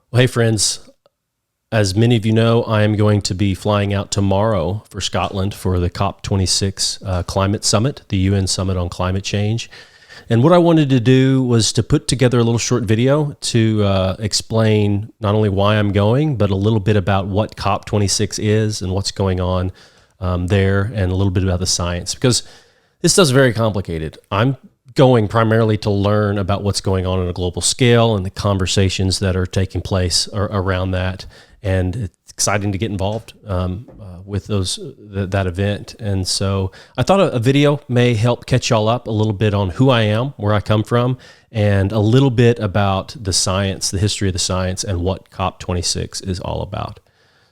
Well, hey, friends. As many of you know, I am going to be flying out tomorrow for Scotland for the COP26 Climate Summit, the UN Summit on Climate Change. And what I wanted to do was to put together a little short video to explain not only why I'm going, but a little bit about what COP26 is and what's going on there, and a little bit about the science, because this stuff's very complicated. I'm going primarily to learn about what's going on a global scale and the conversations that are taking place around that. And it's exciting to get involved with that event. And so I thought a video may help catch y'all up a little bit on who I am, where I come from, and a little bit about the science, the history of the science, and what COP26 is all about.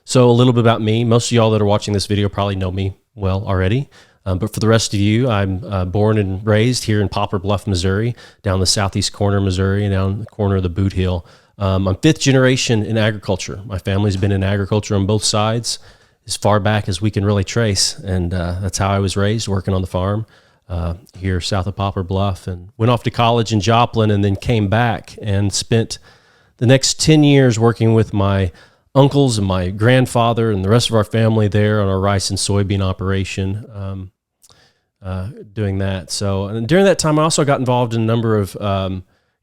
So a little bit about me. Most of y'all that are watching this video probably know me well already. But for the rest of you, I'm born and raised here in Poplar Bluff, Missouri, down the southeast corner of Missouri, down the corner of the Boot Hill. I'm fifth generation in agriculture. My family's been in agriculture on both sides as far back as we can really trace. And that's how I was raised, working on the farm here south of Poplar Bluff, and went off to college in Joplin, and then came back and spent the next 10 years working with my uncles and my grandfather and the rest of our family there on our rice and soybean operation. Doing that. So, and during that time, I also got involved in a number of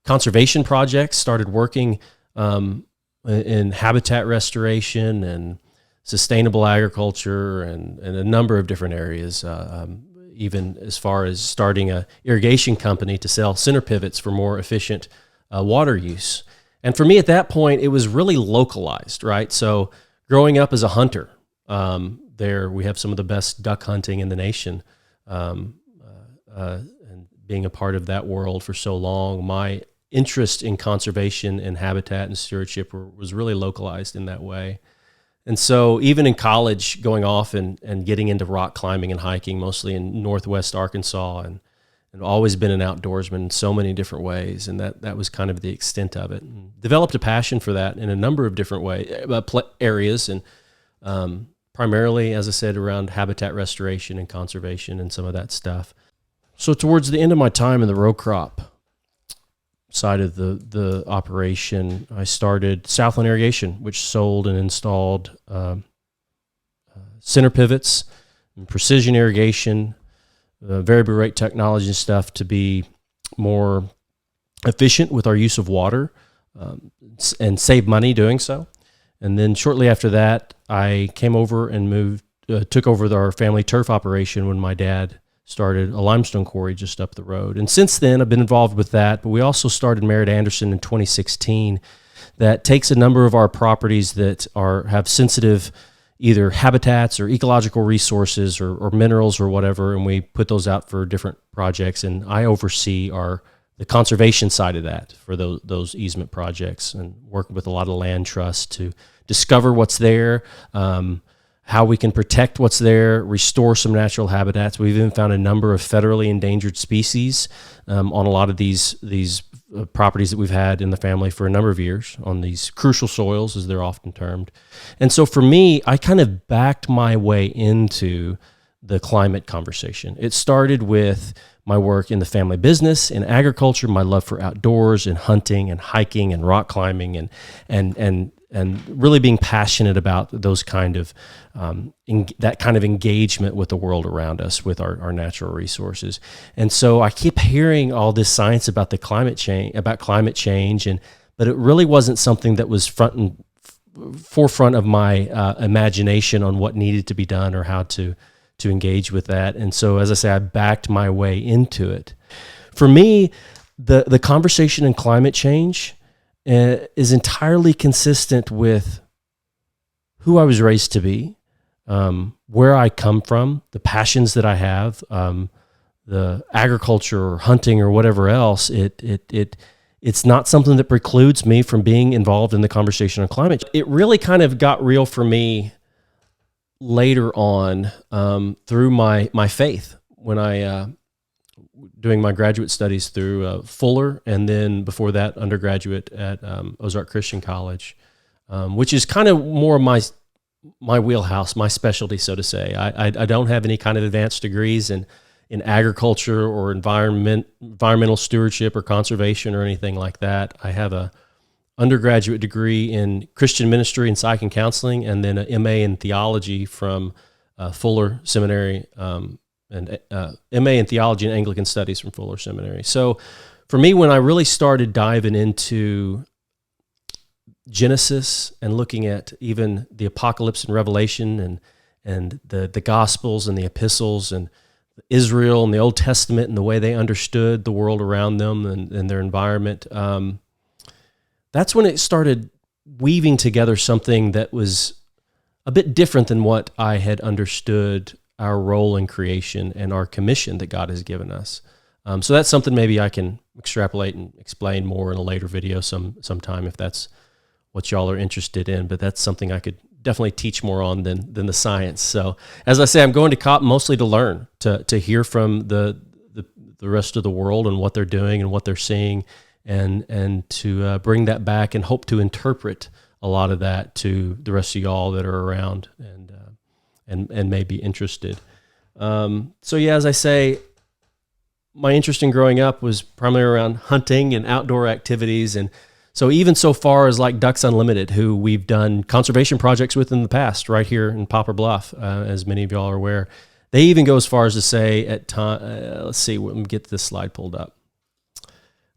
conservation projects, started working in habitat restoration and sustainable agriculture and a number of different areas, even as far as starting a irrigation company to sell center pivots for more efficient water use. And for me at that point, it was really localized, right? So growing up as a hunter, there we have some of the best duck hunting in the nation. And being a part of that world for so long, my interest in conservation and habitat and stewardship was really localized in that way. And so even in college, going off and getting into rock climbing and hiking, mostly in Northwest Arkansas, and always been an outdoorsman in so many different ways. And that was kind of the extent of it. And developed a passion for that in a number of different areas, and primarily, as I said, around habitat restoration and conservation and some of that stuff. So towards the end of my time in the row crop side of the operation, I started Southland Irrigation, which sold and installed center pivots and precision irrigation, variable rate technology and stuff to be more efficient with our use of water and save money doing so. And then shortly after that, I came over and took over our family turf operation when my dad started a limestone quarry just up the road. And since then, I've been involved with that. But we also started Merritt Anderson in 2016 that takes a number of our properties that have sensitive either habitats or ecological resources or minerals or whatever, and we put those out for different projects. And I oversee the conservation side of that for those easement projects, and work with a lot of land trusts to discover what's there, how we can protect what's there, restore some natural habitats. We've even found a number of federally endangered species on a lot of these properties that we've had in the family for a number of years on these crucial soils, as they're often termed. And so for me, I kind of backed my way into the climate conversation. It started with my work in the family business, in agriculture, my love for outdoors and hunting and hiking and rock climbing and really being passionate about those kind of that kind of engagement with the world around us, with our natural resources. And so I keep hearing all this science about climate change, but it really wasn't something that was forefront of my imagination on what needed to be done or how to engage with that. And so, as I say, I backed my way into it. For me, the conversation in climate change is entirely consistent with who I was raised to be, where I come from, the passions that I have, the agriculture or hunting or whatever else. It's not something that precludes me from being involved in the conversation on climate. It really kind of got real for me later on through my faith, when I doing my graduate studies through Fuller, and then before that undergraduate at Ozark Christian College, which is kind of more of my wheelhouse, my specialty, so to say. I don't have any kind of advanced degrees in agriculture or environmental stewardship or conservation or anything like that. I have a undergraduate degree in Christian ministry and psych and counseling, and then an MA in theology from Fuller Seminary, and MA in theology and Anglican studies from Fuller Seminary. So for me, when I really started diving into Genesis and looking at even the Apocalypse and Revelation and the Gospels and the epistles and Israel and the Old Testament and the way they understood the world around them and their environment, that's when it started weaving together something that was a bit different than what I had understood our role in creation and our commission that God has given us. So that's something maybe I can extrapolate and explain more in a later video sometime if that's what y'all are interested in, but that's something I could definitely teach more on than the science. So as I say, I'm going to COP mostly to learn, to hear from the rest of the world and what they're doing and what they're seeing, and to bring that back and hope to interpret a lot of that to the rest of y'all that are around and may be interested. So yeah, as I say, my interest in growing up was primarily around hunting and outdoor activities. And so even so far as like Ducks Unlimited, who we've done conservation projects with in the past, right here in Poplar Bluff, as many of y'all are aware, they even go as far as to say at time, let's see, let me get this slide pulled up,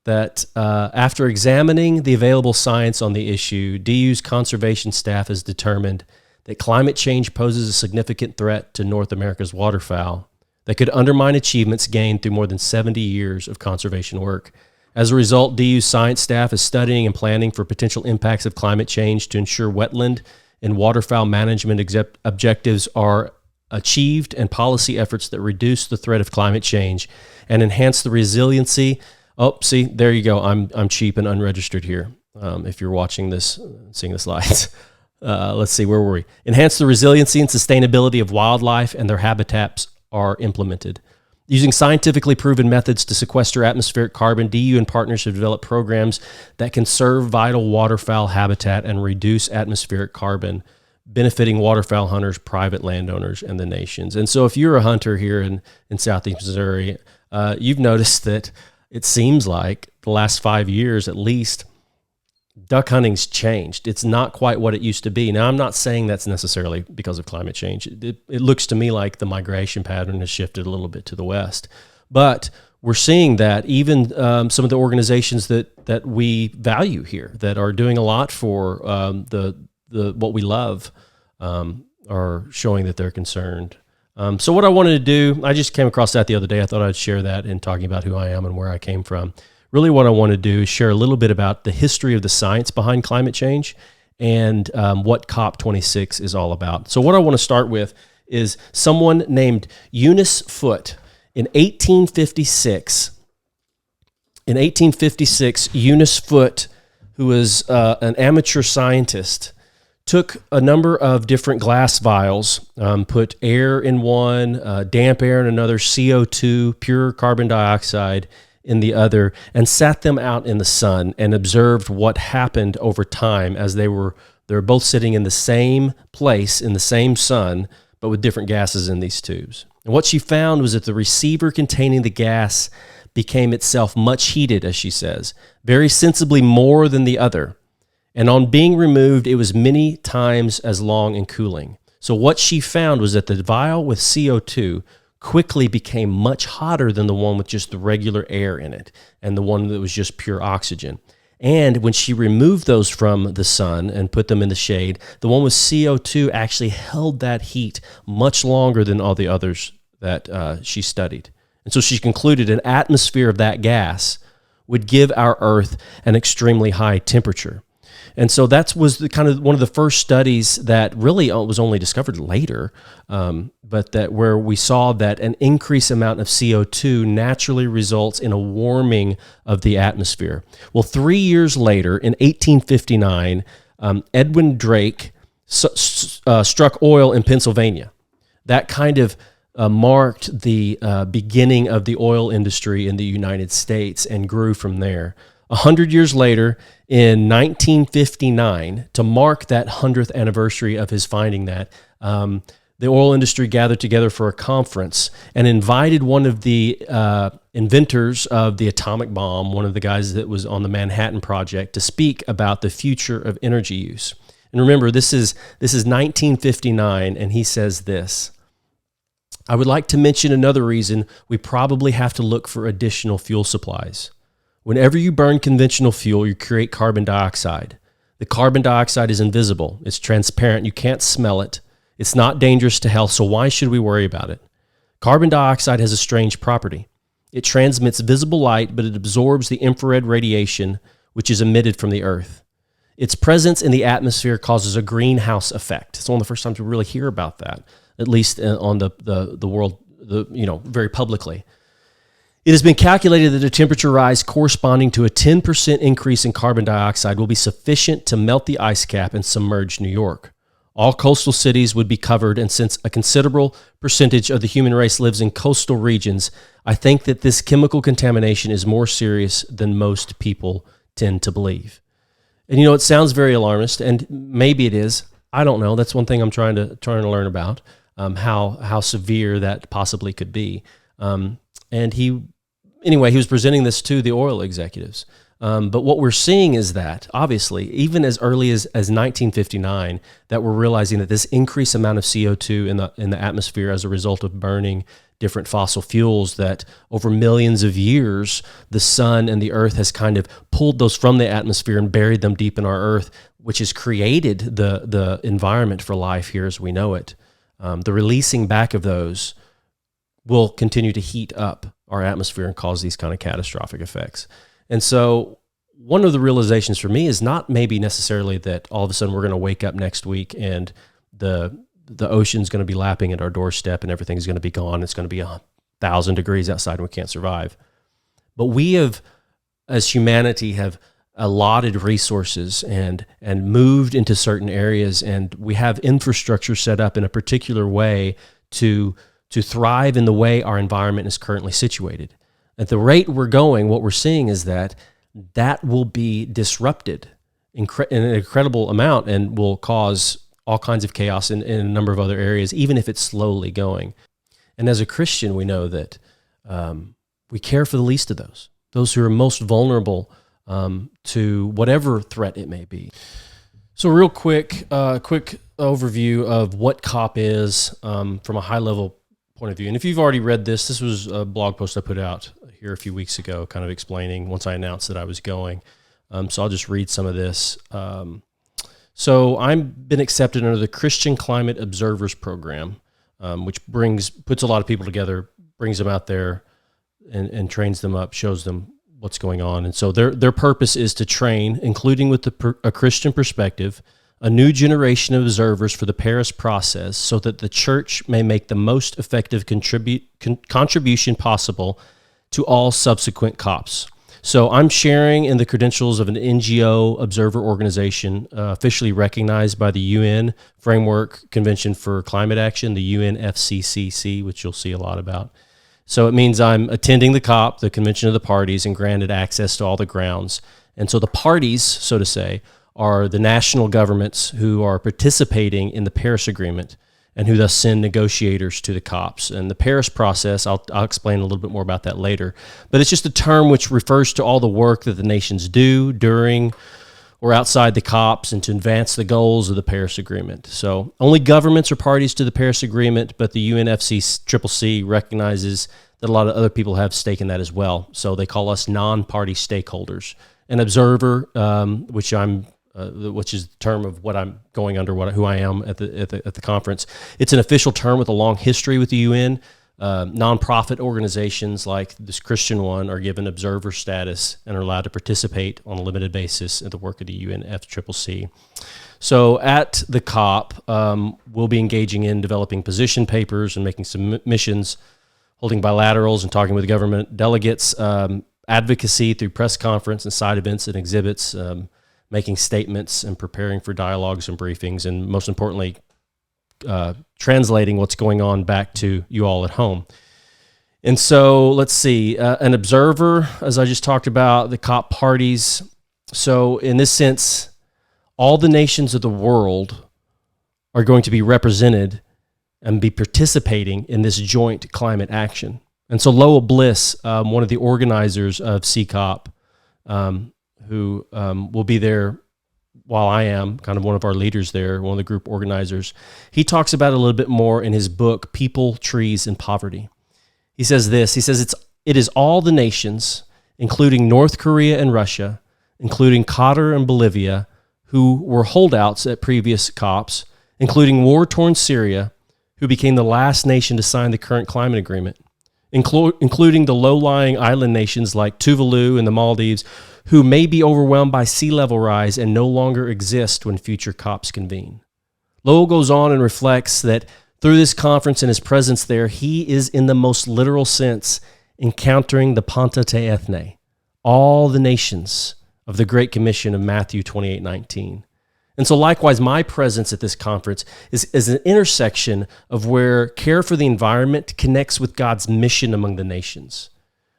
that after examining the available science on the issue, DU's conservation staff has determined that climate change poses a significant threat to North America's waterfowl that could undermine achievements gained through more than 70 years of conservation work. As a result, DU's science staff is studying and planning for potential impacts of climate change to ensure wetland and waterfowl management objectives are achieved, and policy efforts that reduce the threat of climate change and enhance the resiliency. Oh, see, there you go. I'm cheap and unregistered here. If you're watching this, seeing the slides. Let's see, where were we? Enhance the resiliency and sustainability of wildlife and their habitats are implemented. Using scientifically proven methods to sequester atmospheric carbon, DU and partners have developed programs that conserve vital waterfowl habitat and reduce atmospheric carbon, benefiting waterfowl hunters, private landowners, and the nations. And so if you're a hunter here in Southeast Missouri, you've noticed that it seems like the last 5 years at least, duck hunting's changed. It's not quite what it used to be. Now, I'm not saying that's necessarily because of climate change. It looks to me like the migration pattern has shifted a little bit to the west. But we're seeing that even some of the organizations that we value here, that are doing a lot for the what we love, are showing that they're concerned. So what I wanted to do, I just came across that the other day. I thought I'd share that in talking about who I am and where I came from. Really what I want to do is share a little bit about the history of the science behind climate change and what COP26 is all about. So what I want to start with is someone named Eunice Foote. In 1856, Eunice Foote, who was an amateur scientist, took a number of different glass vials, put air in one, damp air in another, CO2, pure carbon dioxide in the other, and sat them out in the sun and observed what happened over time as they were both sitting in the same place in the same sun, but with different gases in these tubes. And what she found was that the receiver containing the gas became itself much heated, as she says, very sensibly more than the other. And on being removed, it was many times as long in cooling. So what she found was that the vial with CO2 quickly became much hotter than the one with just the regular air in it and the one that was just pure oxygen. And when she removed those from the sun and put them in the shade, the one with CO2 actually held that heat much longer than all the others that she studied. And so she concluded an atmosphere of that gas would give our Earth an extremely high temperature. And so that was the kind of one of the first studies that really was only discovered later, but that where we saw that an increased amount of CO2 naturally results in a warming of the atmosphere. Well, 3 years later, in 1859, Edwin Drake struck oil in Pennsylvania. That kind of marked the beginning of the oil industry in the United States and grew from there. 100 years later, in 1959, to mark that 100th anniversary of his finding that, the oil industry gathered together for a conference and invited one of the inventors of the atomic bomb, one of the guys that was on the Manhattan Project, to speak about the future of energy use. And remember, this is 1959, and he says this: "I would like to mention another reason we probably have to look for additional fuel supplies. Whenever you burn conventional fuel, you create carbon dioxide. The carbon dioxide is invisible. It's transparent. You can't smell it. It's not dangerous to health, so why should we worry about it? Carbon dioxide has a strange property. It transmits visible light, but it absorbs the infrared radiation which is emitted from the earth. Its presence in the atmosphere causes a greenhouse effect." It's one of the first times we really hear about that, at least on the world, very publicly. "It has been calculated that a temperature rise corresponding to a 10% increase in carbon dioxide will be sufficient to melt the ice cap and submerge New York. All coastal cities would be covered, and since a considerable percentage of the human race lives in coastal regions, I think that this chemical contamination is more serious than most people tend to believe." And it sounds very alarmist, and maybe it is. I don't know. That's one thing I'm trying to learn about, how severe that possibly could be. And he was presenting this to the oil executives. But what we're seeing is that, obviously, even as early as 1959, that we're realizing that this increased amount of CO2 in the atmosphere as a result of burning different fossil fuels, that over millions of years, the sun and the earth has kind of pulled those from the atmosphere and buried them deep in our earth, which has created the environment for life here as we know it. The releasing back of those will continue to heat up our atmosphere and cause these kind of catastrophic effects. And so one of the realizations for me is not maybe necessarily that all of a sudden we're going to wake up next week and the ocean's going to be lapping at our doorstep and everything's going to be gone. It's going to be 1,000 degrees outside and we can't survive. But we have, as humanity, have allotted resources and moved into certain areas, and we have infrastructure set up in a particular way to thrive in the way our environment is currently situated. At the rate we're going, what we're seeing is that will be disrupted in an incredible amount and will cause all kinds of chaos in a number of other areas, even if it's slowly going. And as a Christian, we know that we care for the least of those who are most vulnerable to whatever threat it may be. So real quick overview of what COP is from a high-level point of view. And if you've already read this was a blog post I put out here a few weeks ago, kind of explaining once I announced that I was going. So I'll just read some of this. So I've been accepted under the Christian Climate Observers Program, which puts a lot of people together, brings them out there and trains them up, shows them what's going on. And so their purpose is to train, including with a Christian perspective, a new generation of observers for the Paris process so that the church may make the most effective contribution possible to all subsequent COPs. So I'm sharing in the credentials of an NGO observer organization officially recognized by the UN Framework Convention for Climate Action, the UNFCCC, which you'll see a lot about. So it means I'm attending the COP, the Convention of the Parties, and granted access to all the grounds. And so the parties, so to say, are the national governments who are participating in the Paris Agreement and who thus send negotiators to the COPs. And the Paris process, I'll explain a little bit more about that later, but it's just a term which refers to all the work that the nations do during or outside the COPs and to advance the goals of the Paris Agreement. So only governments are parties to the Paris Agreement, but the UNFCCC recognizes that a lot of other people have stake in that as well. So they call us non-party stakeholders. An observer, which is the term of what I'm going under, who I am at the conference. It's an official term with a long history with the UN. Nonprofit organizations like this Christian one are given observer status and are allowed to participate on a limited basis in the work of the UNFCCC. So at the COP, we'll be engaging in developing position papers and making submissions, holding bilaterals and talking with government delegates, advocacy through press conference and side events and exhibits, making statements and preparing for dialogues and briefings, and most importantly, translating what's going on back to you all at home. And so let's see, an observer, as I just talked about, the COP parties. So in this sense, all the nations of the world are going to be represented and be participating in this joint climate action. And so Lowell Bliss, one of the organizers of CCOP, who will be there while I am kind of one of our leaders there, one of the group organizers, he talks about it a little bit more in his book, People, Trees, and Poverty. He says this, he says, it is all the nations, including North Korea and Russia, including Qatar and Bolivia, who were holdouts at previous COPs, including war-torn Syria, who became the last nation to sign the current climate agreement, including the low-lying island nations like Tuvalu and the Maldives, who may be overwhelmed by sea level rise and no longer exist when future COPs convene. Lowell goes on and reflects that through this conference and his presence there, he is in the most literal sense encountering the Panta te Ethne, all the nations of the Great Commission of Matthew 28:19. And so likewise, my presence at this conference is an intersection of where care for the environment connects with God's mission among the nations,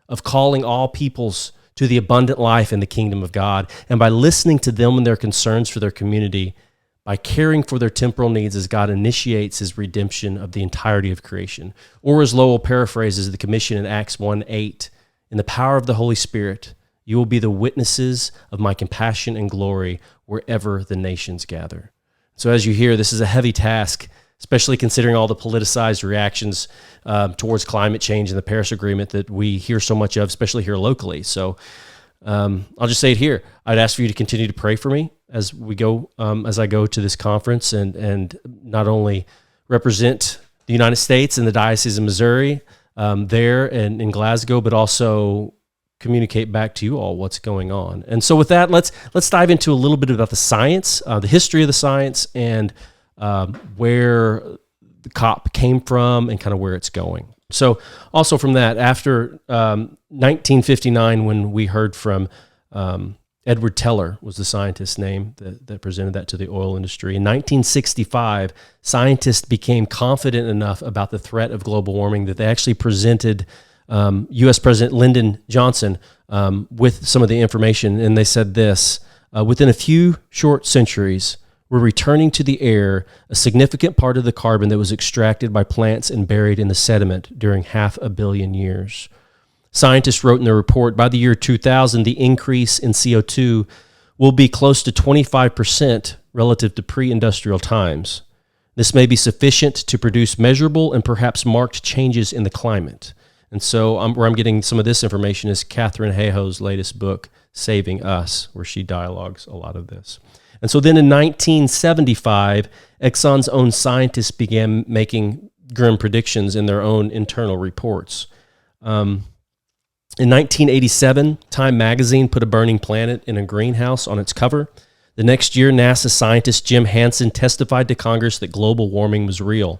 of calling all peoples to the abundant life in the kingdom of God. And by listening to them and their concerns for their community, by caring for their temporal needs as God initiates his redemption of the entirety of creation. Or as Lowell paraphrases the commission in Acts 1:8, in the power of the Holy Spirit, you will be the witnesses of my compassion and glory wherever the nations gather. So as you hear, this is a heavy task, especially considering all the politicized reactions towards climate change and the Paris Agreement that we hear so much of, especially here locally. So I'll just say it here. I'd ask for you to continue to pray for me as we go, as I go to this conference and not only represent the United States and the Diocese of Missouri there and in Glasgow, but also communicate back to you all what's going on. And so with that, let's dive into a little bit about the science, the history of the science, and where the COP came from and kind of where it's going. So also from that, after 1959, when we heard from Edward Teller was the scientist's name that presented that to the oil industry. In 1965, scientists became confident enough about the threat of global warming that they actually presented U.S. President Lyndon Johnson with some of the information, and they said this, within a few short centuries, we're returning to the air a significant part of the carbon that was extracted by plants and buried in the sediment during 500 million years. Scientists wrote in their report, by the year 2000, the increase in CO2 will be close to 25% relative to pre-industrial times. This may be sufficient to produce measurable and perhaps marked changes in the climate. And so where I'm getting some of this information is Katharine Hayhoe's latest book, Saving Us, where she dialogues a lot of this. And so then in 1975, Exxon's own scientists began making grim predictions in their own internal reports. In 1987, Time magazine put a burning planet in a greenhouse on its cover. The next year, NASA scientist Jim Hansen testified to Congress that global warming was real.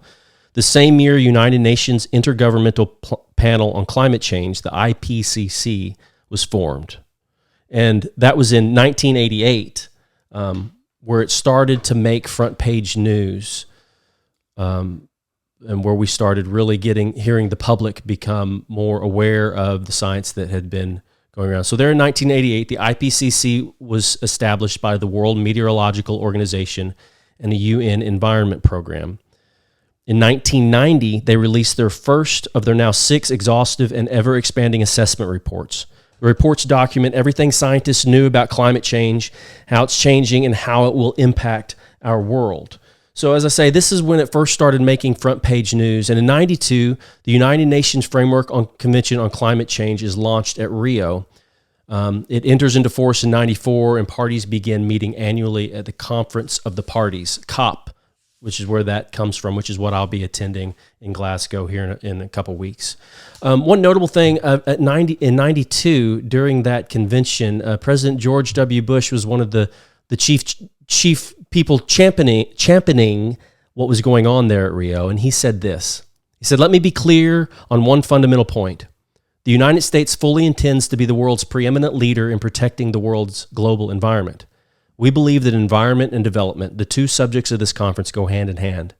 The same year, United Nations Intergovernmental Panel on Climate Change, the IPCC, was formed. And that was in 1988, where it started to make front page news, and where we started really hearing the public become more aware of the science that had been going around. So there in 1988, the IPCC was established by the World Meteorological Organization and the UN Environment Program. In 1990, they released their first of their now 6 exhaustive and ever-expanding assessment reports. The reports document everything scientists knew about climate change, how it's changing, and how it will impact our world. So as I say, this is when it first started making front-page news. And in 92, the United Nations Framework on Convention on Climate Change is launched at Rio. It enters into force in 94, and parties begin meeting annually at the Conference of the Parties, COP, which is where that comes from, which is what I'll be attending in Glasgow here in a couple weeks. One notable thing, in 92, during that convention, President George W. Bush was one of the chief people championing what was going on there at Rio, and he said this. He said, "Let me be clear on one fundamental point. The United States fully intends to be the world's preeminent leader in protecting the world's global environment. We believe that environment and development, the two subjects of this conference, go hand in hand.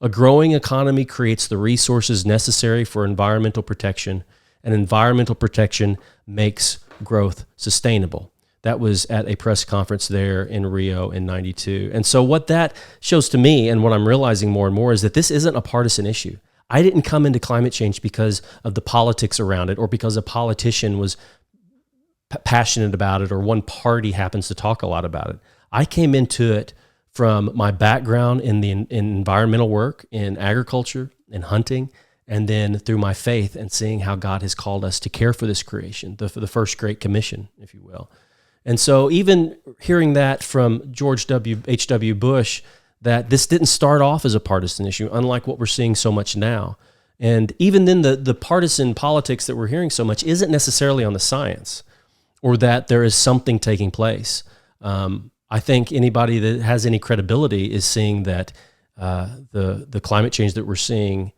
A growing economy creates the resources necessary for environmental protection, and environmental protection makes growth sustainable. that was at a press conference there in Rio in 92. And so what that shows to me, and what I'm realizing more and more, is that this isn't a partisan issue. I didn't come into climate change because of the politics around it, or because a politician was passionate about it, or one party happens to talk a lot about it. I came into it from my background in environmental work, in agriculture, in hunting, and then through my faith and seeing how God has called us to care for this creation, the first Great Commission, if you will. And so even hearing that from George H.W. Bush, that this didn't start off as a partisan issue, unlike what we're seeing so much now. And even then, the partisan politics that we're hearing so much isn't necessarily on the science, or that there is something taking place. I think anybody that has any credibility is seeing that the climate change that we're seeing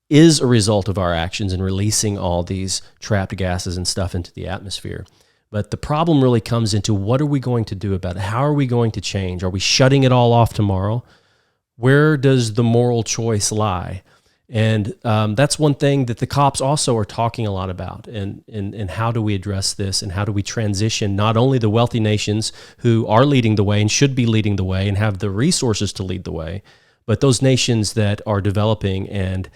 is a result of our actions in releasing all these trapped gases and stuff into the atmosphere. But the problem really comes into, what are we going to do about it? How are we going to change? Are we shutting it all off tomorrow? Where does the moral choice lie? And that's one thing that the COPs also are talking a lot about. And how do we address this? And how do we transition not only the wealthy nations who are leading the way and should be leading the way and have the resources to lead the way, but those nations that are developing and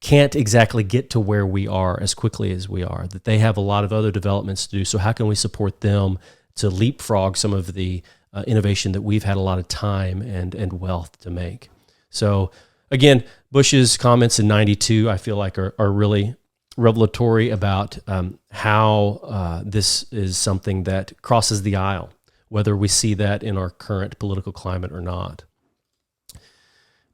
can't exactly get to where we are as quickly as we are, that they have a lot of other developments to do. So how can we support them to leapfrog some of the innovation that we've had a lot of time and wealth to make? So again, Bush's comments in 92, I feel like are really revelatory about how this is something that crosses the aisle, whether we see that in our current political climate or not.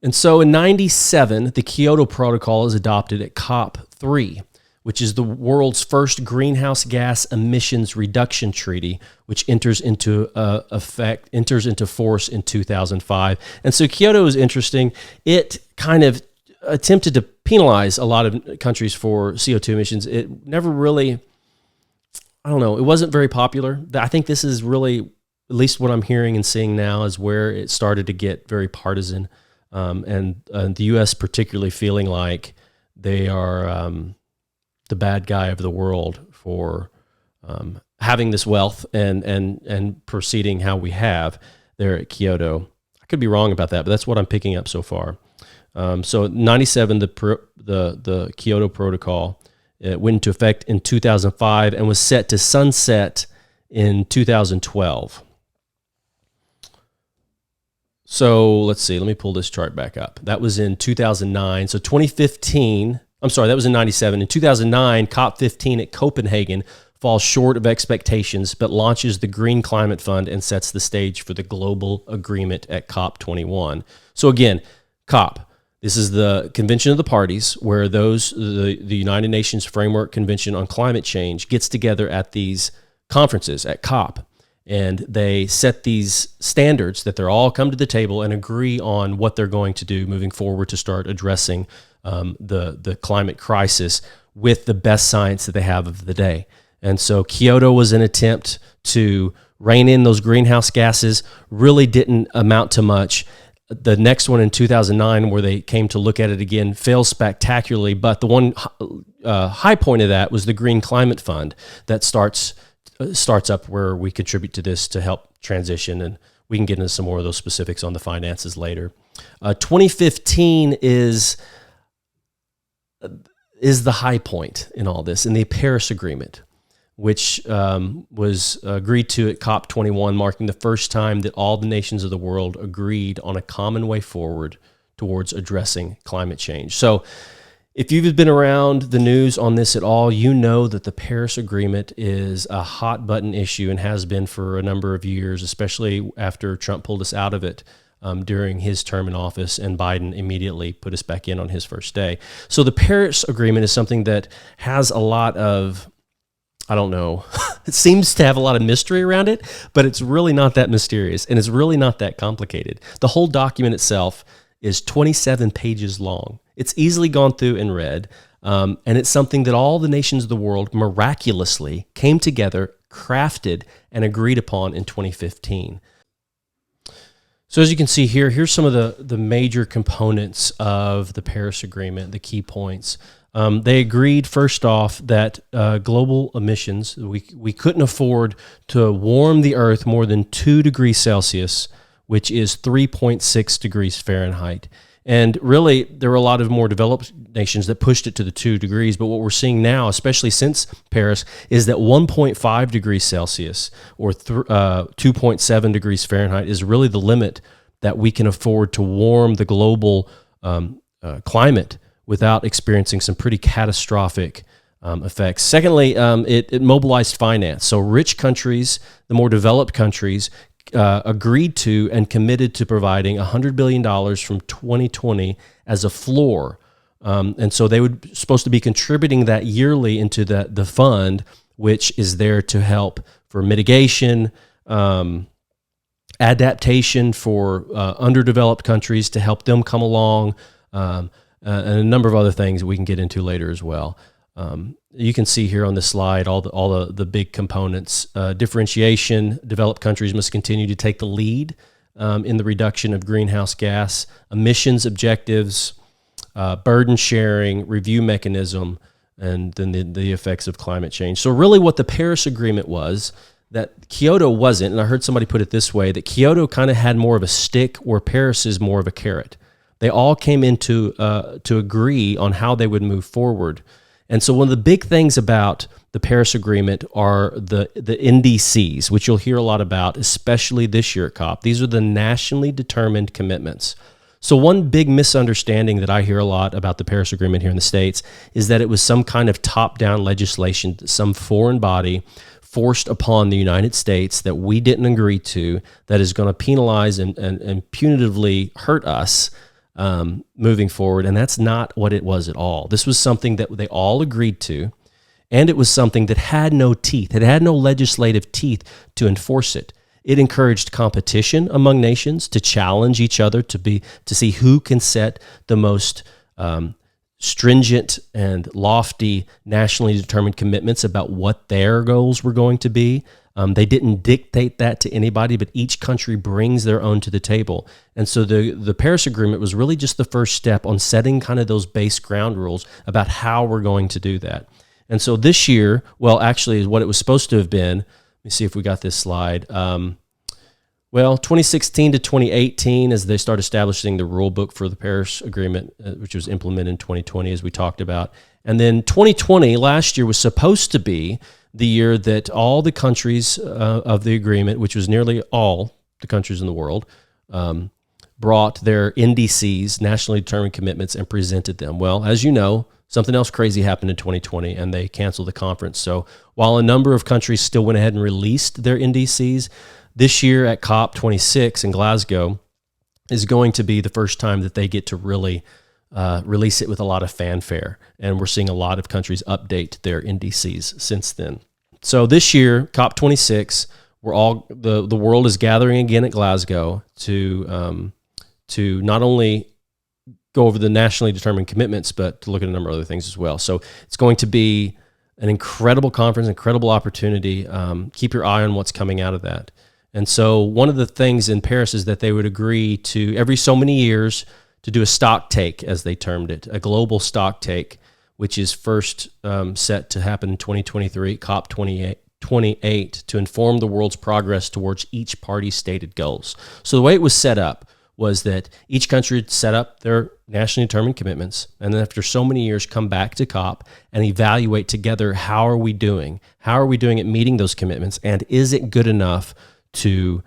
And so in 97, the Kyoto Protocol is adopted at COP3, which is the world's first greenhouse gas emissions reduction treaty, which enters into force in 2005. And so Kyoto is interesting. It kind of attempted to penalize a lot of countries for CO2 emissions. It never really, it wasn't very popular. I think this is really, at least what I'm hearing and seeing now, is where it started to get very partisan. And the U.S. particularly feeling like they are the bad guy of the world for having this wealth and proceeding how we have there at Kyoto. I could be wrong about that, but that's what I'm picking up so far. So 97, the Kyoto Protocol, it went into effect in 2005 and was set to sunset in 2012. So let's see, let me pull this chart back up. That was in 2009. So 2015, that was in 97. In 2009, COP15 at Copenhagen falls short of expectations, but launches the Green Climate Fund and sets the stage for the global agreement at COP21. So again, COP, this is the Convention of the Parties, where the United Nations Framework Convention on Climate Change gets together at these conferences at COP. And they set these standards that they're all come to the table and agree on what they're going to do moving forward to start addressing the climate crisis with the best science that they have of the day. And so Kyoto was an attempt to rein in those greenhouse gases, really didn't amount to much. The next one in 2009, where they came to look at it again, failed spectacularly. But the one high point of that was the Green Climate Fund that starts up, where we contribute to this to help transition, and we can get into some more of those specifics on the finances later. 2015 is the high point in all this, in the Paris Agreement, which was agreed to at COP21, marking the first time that all the nations of the world agreed on a common way forward towards addressing climate change. So if you've been around the news on this at all, you know that the Paris Agreement is a hot button issue and has been for a number of years, especially after Trump pulled us out of it during his term in office, and Biden immediately put us back in on his first day. So the Paris Agreement is something that has a lot of, it seems to have a lot of mystery around it, but it's really not that mysterious, and it's really not that complicated. The whole document itself is 27 pages long. It's easily gone through and read, and it's something that all the nations of the world miraculously came together, crafted, and agreed upon in 2015. So as you can see here, here's some of the major components of the Paris Agreement, the key points. They agreed, first off, that global emissions, we couldn't afford to warm the Earth more than 2 degrees Celsius, which is 3.6 degrees Fahrenheit. And really, there were a lot of more developed nations that pushed it to the 2 degrees. But what we're seeing now, especially since Paris, is that 1.5 degrees Celsius or 2.7 degrees Fahrenheit is really the limit that we can afford to warm the global climate without experiencing some pretty catastrophic effects. Secondly, it mobilized finance. So rich countries, the more developed countries, agreed to and committed to providing $100 billion from 2020 as a floor. And so they were supposed to be contributing that yearly into the fund, which is there to help for mitigation, adaptation for underdeveloped countries to help them come along, and a number of other things that we can get into later as well. You can see here on the slide all the big components. Differentiation: developed countries must continue to take the lead in the reduction of greenhouse gas emissions objectives, burden sharing, review mechanism, and then the effects of climate change. So really what the Paris Agreement was, that Kyoto wasn't, and I heard somebody put it this way, that Kyoto kind of had more of a stick where Paris is more of a carrot. They all came into to agree on how they would move forward. And so one of the big things about the Paris Agreement are the NDCs, which you'll hear a lot about, especially this year at COP. These are the nationally determined commitments. So one big misunderstanding that I hear a lot about the Paris Agreement here in the States is that it was some kind of top-down legislation, some foreign body forced upon the United States that we didn't agree to, that is going to penalize and punitively hurt us moving forward. And that's not what it was at all. This was something that they all agreed to, and it was something that had no teeth. It had no legislative teeth to enforce it. It encouraged competition among nations to challenge each other to see who can set the most stringent and lofty nationally determined commitments about what their goals were going to be. They didn't dictate that to anybody, but each country brings their own to the table. And so the Paris Agreement was really just the first step on setting kind of those base ground rules about how we're going to do that. And so this year, well, actually what it was supposed to have been, let me see if we got this slide. 2016 to 2018, as they start establishing the rule book for the Paris Agreement, which was implemented in 2020, as we talked about. And then 2020, last year, was supposed to be the year that all the countries of the agreement, which was nearly all the countries in the world, brought their NDCs, nationally determined commitments, and presented them. Well, as you know, something else crazy happened in 2020, and they canceled the conference. So while a number of countries still went ahead and released their NDCs, this year at COP26 in Glasgow is going to be the first time that they get to really release it with a lot of fanfare. And we're seeing a lot of countries update their NDCs since then. So this year, COP26, the world is gathering again at Glasgow to not only go over the nationally determined commitments, but to look at a number of other things as well. So it's going to be an incredible conference, incredible opportunity. Keep your eye on what's coming out of that. And so one of the things in Paris is that they would agree to every so many years to do a stock take, as they termed it, a global stock take, which is first set to happen in 2023, COP28, to inform the world's progress towards each party's stated goals. So the way it was set up was that each country would set up their nationally determined commitments, and then after so many years come back to COP and evaluate together, how are we doing? How are we doing at meeting those commitments? And is it good enough to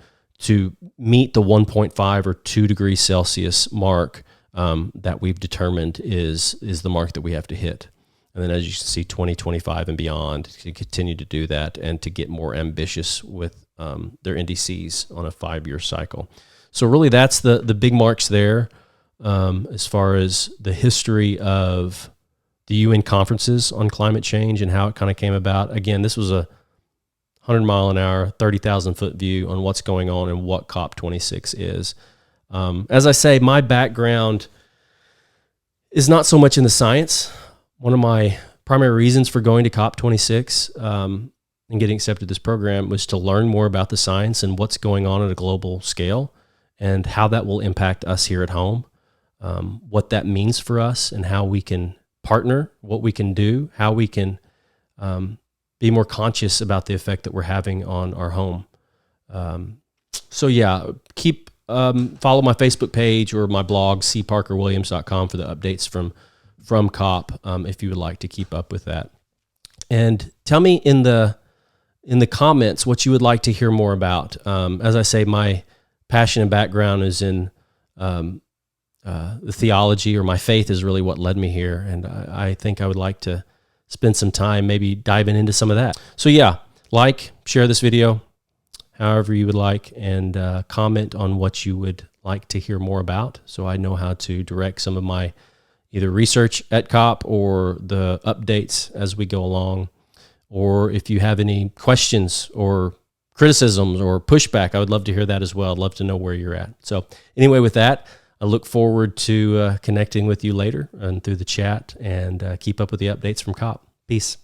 meet the 1.5 or 2 degrees Celsius mark that we've determined is the mark that we have to hit? And then as you can see, 2025 and beyond, to continue to do that and to get more ambitious with their NDCs on a 5-year cycle. So really that's the big marks there as far as the history of the UN conferences on climate change and how it kind of came about. Again, this was a 100-mile-an-hour, 30,000-foot view on what's going on and what COP26 is. As I say, my background is not so much in the science. One of my primary reasons for going to COP26 and getting accepted to this program was to learn more about the science and what's going on at a global scale. and how that will impact us here at home, what that means for us and how we can partner, what we can do, how we can be more conscious about the effect that we're having on our home. So yeah, keep follow my Facebook page or my blog, cparkerwilliams.com, for the updates from COP, if you would like to keep up with that. And tell me in the comments what you would like to hear more about. As I say, my passion and background is in the theology, or my faith is really what led me here. And I think I would like to spend some time maybe diving into some of that. So yeah, share this video however you would like, and comment on what you would like to hear more about, so I know how to direct some of my either research at COP or the updates as we go along. Or if you have any questions or criticisms or pushback, I would love to hear that as well. I'd love to know where you're at. So anyway, with that, I look forward to connecting with you later and through the chat, and keep up with the updates from COP. Peace.